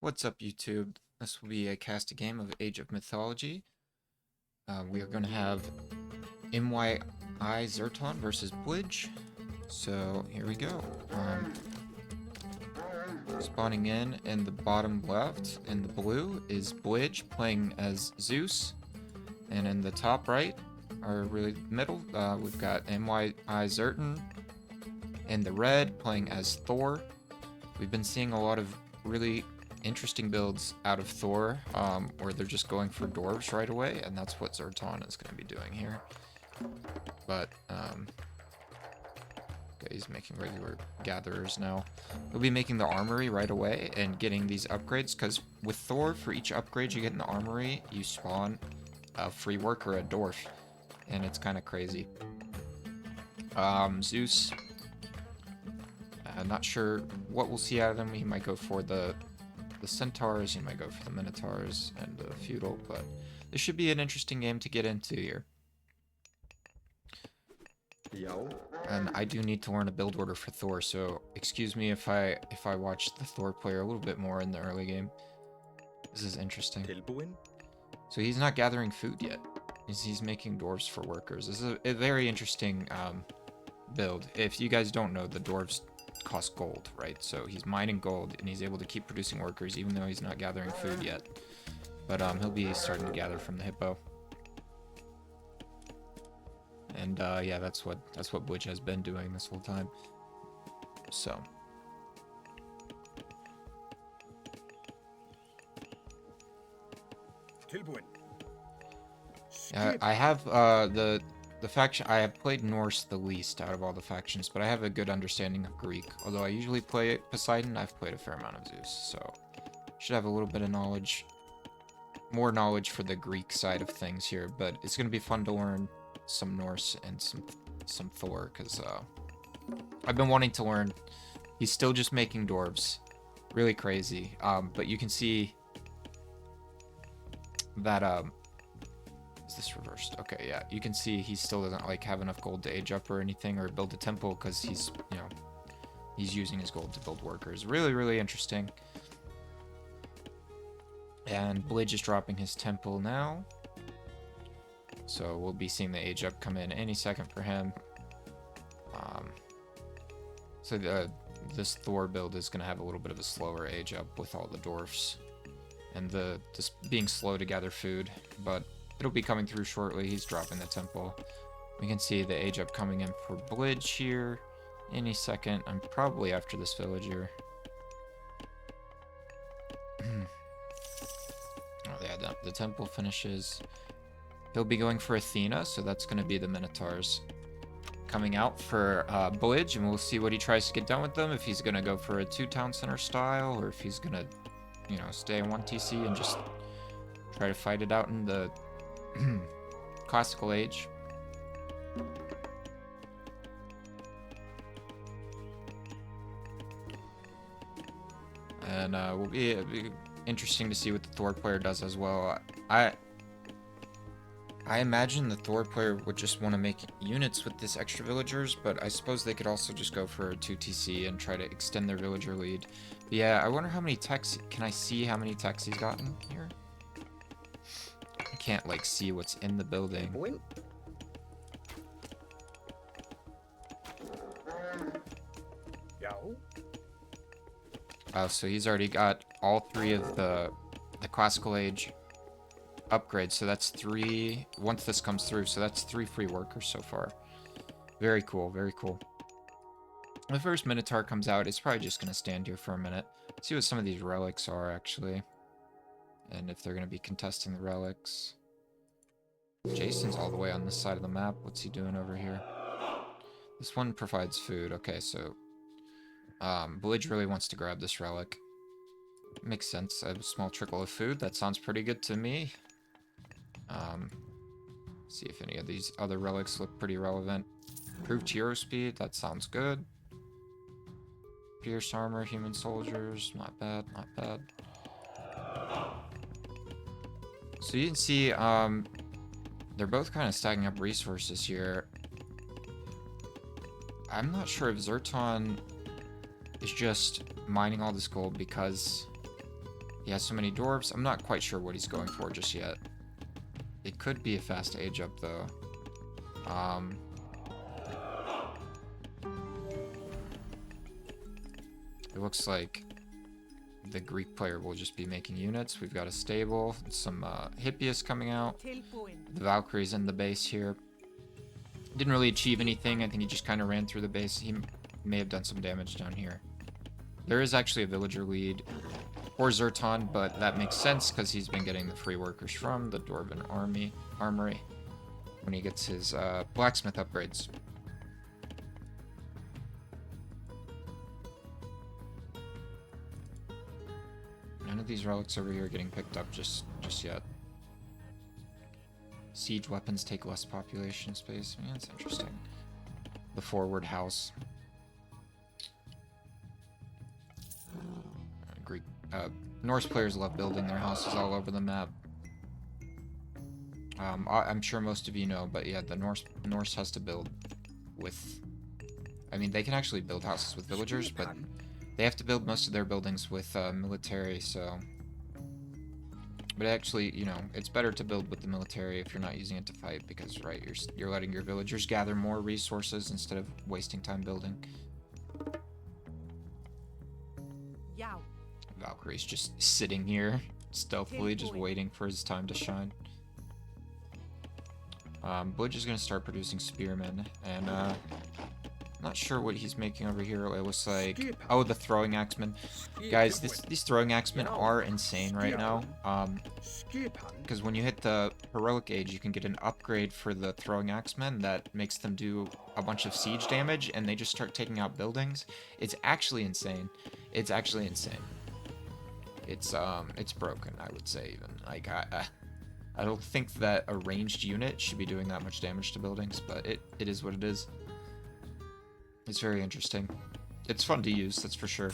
What's up, YouTube? This will be a cast a game of Age of Mythology. We are going to have MYI Zerton versus Blidge. So here we go. Spawning in the bottom left, in the blue, is Blidge playing as Zeus. And in the top right, or really middle, we've got MYI Zerton. In the red, playing as Thor. We've been seeing a lot of really interesting builds out of Thor, where they're just going for dwarves right away, and that's what Zerton is going to be doing here. But, okay, he's making regular gatherers now. He'll be making the armory right away and getting these upgrades, because with Thor, for each upgrade you get in the armory, you spawn a free worker, a dwarf, and it's kind of crazy. Zeus, I'm not sure what we'll see out of him. He might go for the centaurs, he might go for the minotaurs and the feudal, but this should be an interesting game to get into here. Yo. And I do need to learn a build order for Thor, so excuse me if I watch the Thor player a little bit more in the early game. This is interesting. So he's not gathering food yet. He's making dwarves for workers. This is a very interesting build. If you guys don't know, the dwarves cost gold, right? So he's mining gold and he's able to keep producing workers even though he's not gathering food yet. But he'll be starting to gather from the hippo. And yeah, that's what Blidge has been doing this whole time. So I have the faction. I have played Norse the least out of all the factions, but I have a good understanding of Greek. Although I usually play Poseidon, I've played a fair amount of Zeus, so should have a little bit of knowledge, more knowledge for the Greek side of things here. But it's gonna be fun to learn some Norse and some Thor, because I've been wanting to learn. He's still just making dwarves, really crazy. But you can see that is this reversed? Okay, yeah. You can see he still doesn't like have enough gold to age up or anything or build a temple because he's, you know, he's using his gold to build workers. Really, really interesting. And Blidge is dropping his temple now. So we'll be seeing the age up come in any second for him. So this Thor build is going to have a little bit of a slower age up with all the dwarfs and this being slow to gather food, but it'll be coming through shortly. He's dropping the temple. We can see the age up coming in for Blidge here any second. I'm probably after this villager. Oh yeah, the temple finishes. He'll be going for Athena, so that's going to be the minotaurs coming out for Blidge, and we'll see what he tries to get done with them. If he's going to go for a 2-town center style, or if he's going to, you know, stay in 1 TC and just try to fight it out in the classical age. And it'll be interesting to see what the Thor player does as well. I imagine the Thor player would just want to make units with this extra villagers, but I suppose they could also just go for a 2 TC and try to extend their villager lead. But yeah, I wonder how many techs. Can I see how many techs he's gotten here? I can't like see what's in the building. Oh, so he's already got all 3 of the classical age upgrades, so that's 3 once this comes through, so that's 3 free workers so far. Very cool, very cool. The first Minotaur comes out, it's probably just gonna stand here for a minute, see what some of these relics are actually, and if they're gonna be contesting the relics. Jason's all the way on this side of the map. What's he doing over here? This one provides food. Okay, so Blidge really wants to grab this relic. Makes sense. I have a small trickle of food. That sounds pretty good to me. See if any of these other relics look pretty relevant. Improved hero speed. That sounds good. Pierce armor, human soldiers. Not bad, not bad. So you can see, they're both kind of stacking up resources here. I'm not sure if Zerton is just mining all this gold because He has so many dwarves. I'm not quite sure what he's going for just yet. It could be a fast age up, though. It looks like the Greek player will just be making units. We've got a stable, some Hippias coming out. The Valkyrie's in the base here. Didn't really achieve anything. I think he just kind of ran through the base. He may have done some damage down here. There is actually a villager lead for Zerton, but that makes sense because he's been getting the free workers from the Dwarven Armory when he gets his blacksmith upgrades. None of these relics over here are getting picked up just yet. Siege weapons take less population space. Yeah, that's interesting. The forward house. Greek, Norse players love building their houses all over the map. I'm sure most of you know, but yeah, the Norse has to build with... I mean, they can actually build houses with villagers, but they have to build most of their buildings with military, so... But actually, you know, it's better to build with the military if you're not using it to fight, because, right, you're letting your villagers gather more resources instead of wasting time building. Valkyrie's just sitting here, stealthily, just waiting for his time to shine. Blidge is going to start producing spearmen, and not sure what he's making over here. It looks like... Oh, the throwing axemen. Guys, these throwing axemen are insane right now. Because when you hit the heroic age, you can get an upgrade for the throwing axemen that makes them do a bunch of siege damage, and they just start taking out buildings. It's actually insane. It's actually insane. It's broken, I would say, even. Like, I don't think that a ranged unit should be doing that much damage to buildings, but it is what it is. It's very interesting. It's fun to use, that's for sure.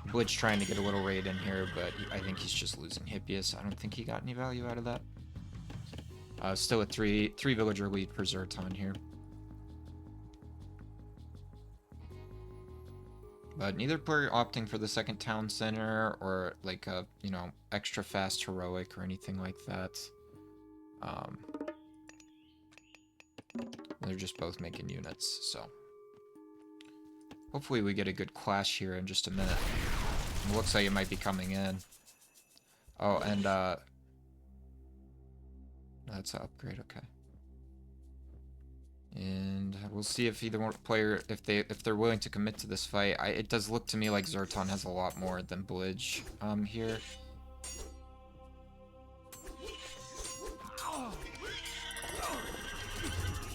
Blidge trying to get a little raid in here, but I think he's just losing Hippias. I don't think he got any value out of that. Still a three villager lead for Zerton here. But neither player opting for the second town center or like a, you know, extra fast heroic or anything like that. They're just both making units, so. Hopefully we get a good clash here in just a minute. It looks like it might be coming in. Oh, and that's an upgrade, okay. And we'll see if either one player, if they're willing to commit to this fight. It does look to me like Zerton has a lot more than Blidge here.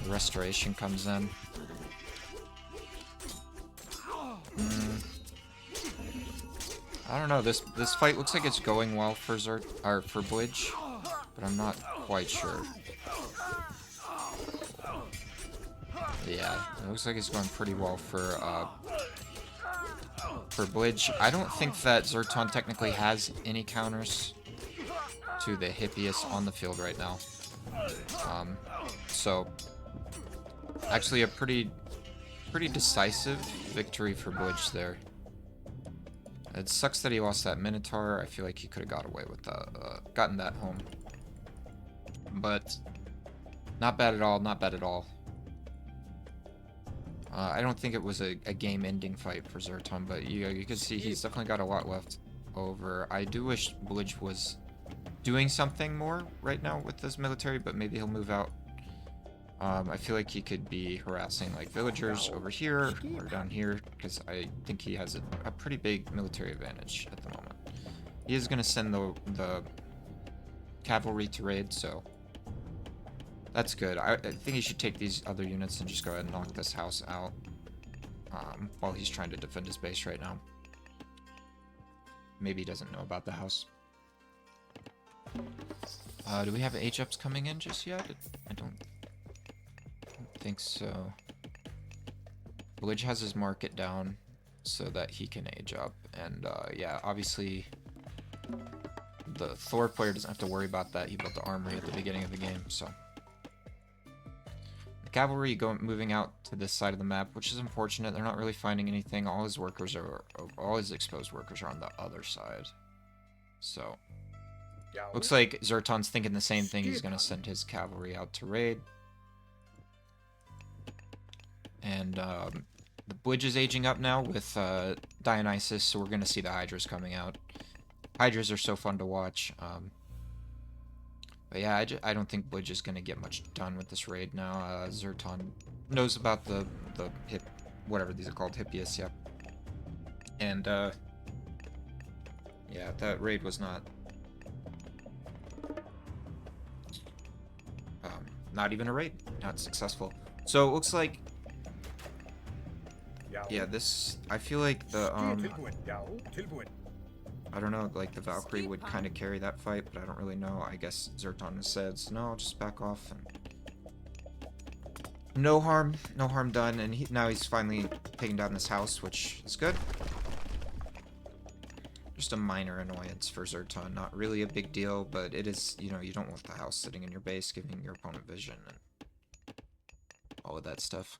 The restoration comes in. I don't know. This fight looks like it's going well for for Blidge, but I'm not quite sure. Yeah, it looks like it's going pretty well for Blidge. I don't think that Zerton technically has any counters to the Hippias on the field right now. So actually a pretty decisive victory for Blidge there. It sucks that he lost that Minotaur. I feel like he could have got away with gotten that home. But not bad at all, not bad at all. I don't think it was a game-ending fight for Zerton, but you can see he's definitely got a lot left over. I do wish Blidge was doing something more right now with this military, but maybe he'll move out. I feel like he could be harassing like villagers over here or down here, because I think he has a pretty big military advantage at the moment. He is going to send the cavalry to raid, so that's good. I think he should take these other units and just go ahead and knock this house out while he's trying to defend his base right now. Maybe he doesn't know about the house. Do we have H-ups coming in just yet? I don't think so. Blidge has his market down so that he can age up, and yeah, obviously the Thor player doesn't have to worry about that. He built the armory at the beginning of the game, so cavalry moving out to this side of the map, which is unfortunate. They're not really finding anything. All his workers are, all his exposed workers are on the other side. So, looks like Zerton's thinking the same thing. He's going to send his cavalry out to raid. And the Blidge is aging up now with Dionysus, so we're going to see the Hydras coming out. Hydras are so fun to watch. But yeah, I don't think Blidge is going to get much done with this raid now. Zerton knows about the hip, whatever these are called, Hippias, yep. And, yeah, that raid was not even a raid. Not successful. So it looks like, yeah, this, I feel like the, I don't know, like the Valkyrie would kind of carry that fight, but I don't really know. I guess Zerton says, no, I'll just back off. And no harm done. And now he's finally taking down this house, which is good. Just a minor annoyance for Zerton. Not really a big deal, but it is, you know, you don't want the house sitting in your base, giving your opponent vision and all of that stuff.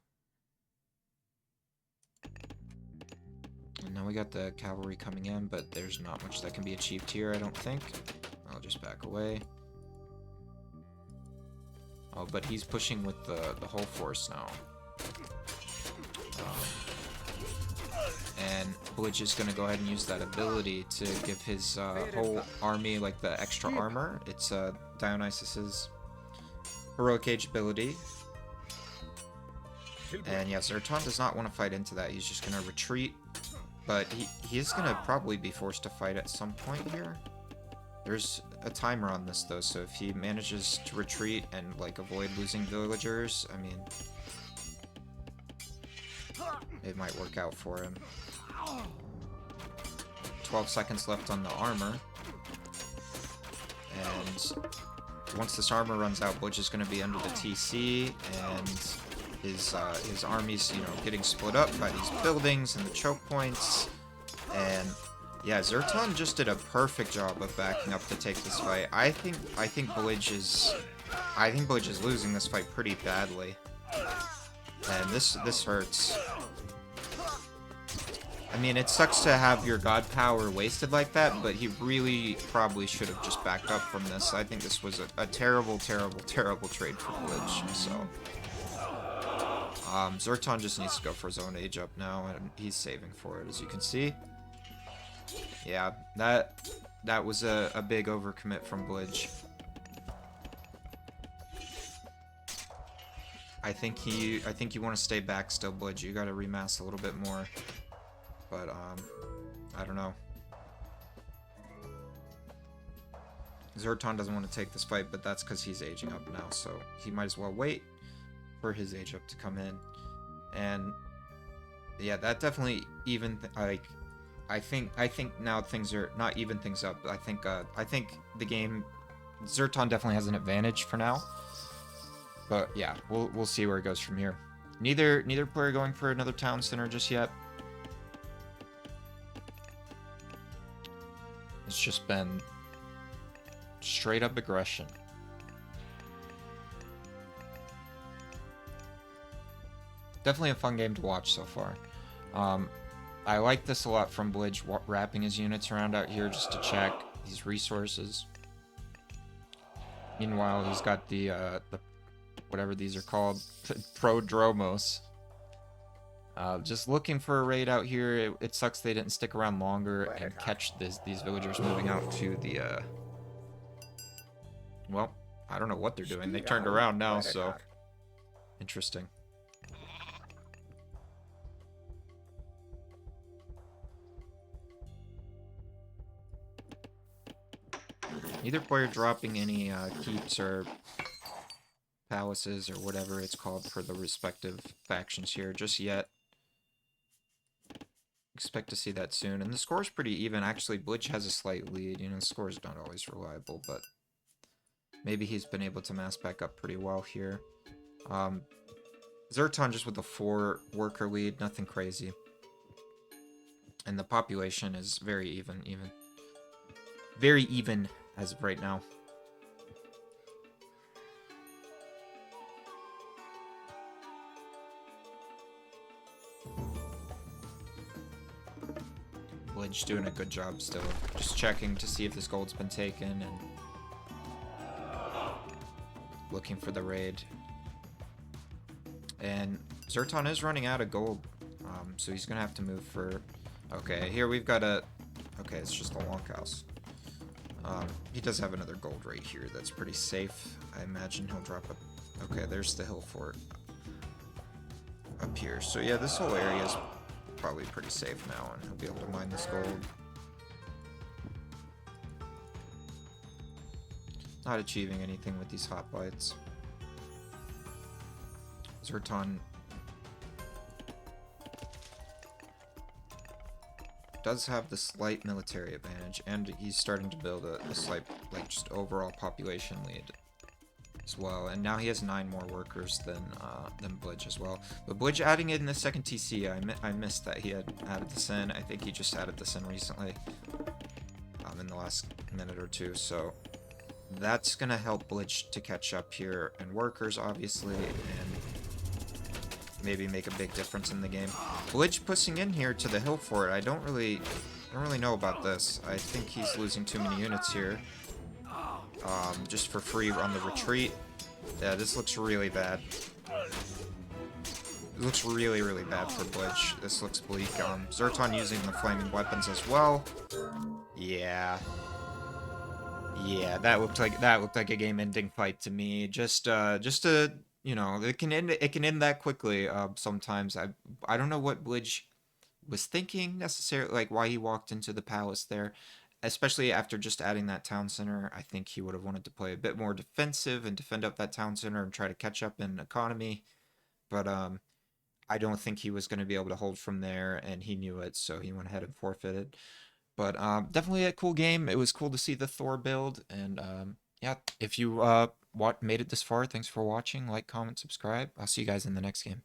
And now we got the cavalry coming in, but there's not much that can be achieved here, I don't think. I'll just back away. Oh, but he's pushing with the whole force now. And Blidge is going to go ahead and use that ability to give his whole army, like, the extra armor. It's Dionysus's heroic age ability. And yeah, Zerton does not want to fight into that. He's just going to retreat. But he is going to probably be forced to fight at some point here. There's a timer on this, though, so if he manages to retreat and, like, avoid losing villagers, I mean, it might work out for him. 12 seconds left on the armor. And once this armor runs out, Blidge is going to be under the TC, and his army's, you know, getting split up by these buildings and the choke points. And yeah, Zerton just did a perfect job of backing up to take this fight. I think Blidge is losing this fight pretty badly. And this hurts. I mean, it sucks to have your god power wasted like that, but he really probably should have just backed up from this. I think this was a terrible, terrible, terrible trade for Blidge, so... Zerton just needs to go for his own age up now, and he's saving for it, as you can see. Yeah, that was a big overcommit from Blidge. I think you want to stay back still, Blidge. You got to remass a little bit more. But, I don't know. Zerton doesn't want to take this fight, but that's because he's aging up now, so he might as well wait for his age up to come in. And yeah, that definitely I think now things are not even things up. I think the game, Zerton definitely has an advantage for now. But yeah, we'll see where it goes from here. Neither player going for another town center just yet. It's just been straight up aggression. Definitely a fun game to watch so far. I like this a lot from Blidge, wrapping his units around out here just to check these resources. Meanwhile, he's got the whatever these are called, Prodromos. Just looking for a raid out here. It sucks they didn't stick around longer and catch these villagers moving out to the, well, I don't know what they're doing. They turned around now, so interesting. Neither player dropping any keeps or palaces or whatever it's called for the respective factions here just yet. Expect to see that soon. And the score's pretty even. Actually, Blidge has a slight lead. You know, the score's not always reliable, but maybe he's been able to mass back up pretty well here. Zerton just with a 4-worker lead, nothing crazy. And the population is very even. Very even as of right now. Blidge doing a good job still. Just checking to see if this gold's been taken and looking for the raid. And Zerton is running out of gold, so he's gonna have to move for... Okay, here we've got a... Okay, it's just a longhouse. He does have another gold right here that's pretty safe. I imagine he'll drop a... Okay, there's the hill fort up here. So yeah, this whole area is probably pretty safe now, and he'll be able to mine this gold. Not achieving anything with these hoplites. Zerton does have the slight military advantage, and he's starting to build a slight, like, just overall population lead as well. And now he has 9 more workers than Blidge as well. But Blidge adding in the second TC, I missed that he had added this in. I think he just added this in recently, in the last minute or two. So that's gonna help Blidge to catch up here, and workers obviously, and maybe make a big difference in the game. Blidge pushing in here to the hill fort. I don't really know about this. I think he's losing too many units here. Just for free on the retreat. Yeah, this looks really bad. It looks really, really bad for Blidge. This looks bleak. Zerton using the flaming weapons as well. Yeah. Yeah, that looked like a game-ending fight to me. Just a, you know, it can end that quickly. Sometimes I don't know what Blidge was thinking necessarily, like why he walked into the palace there, especially after just adding that town center. I think he would have wanted to play a bit more defensive and defend up that town center and try to catch up in economy. But I don't think he was going to be able to hold from there, and he knew it, so he went ahead and forfeited. But definitely a cool game. It was cool to see the Thor build, and yeah, if you made it this far, thanks for watching. Like, comment, subscribe. I'll see you guys in the next game.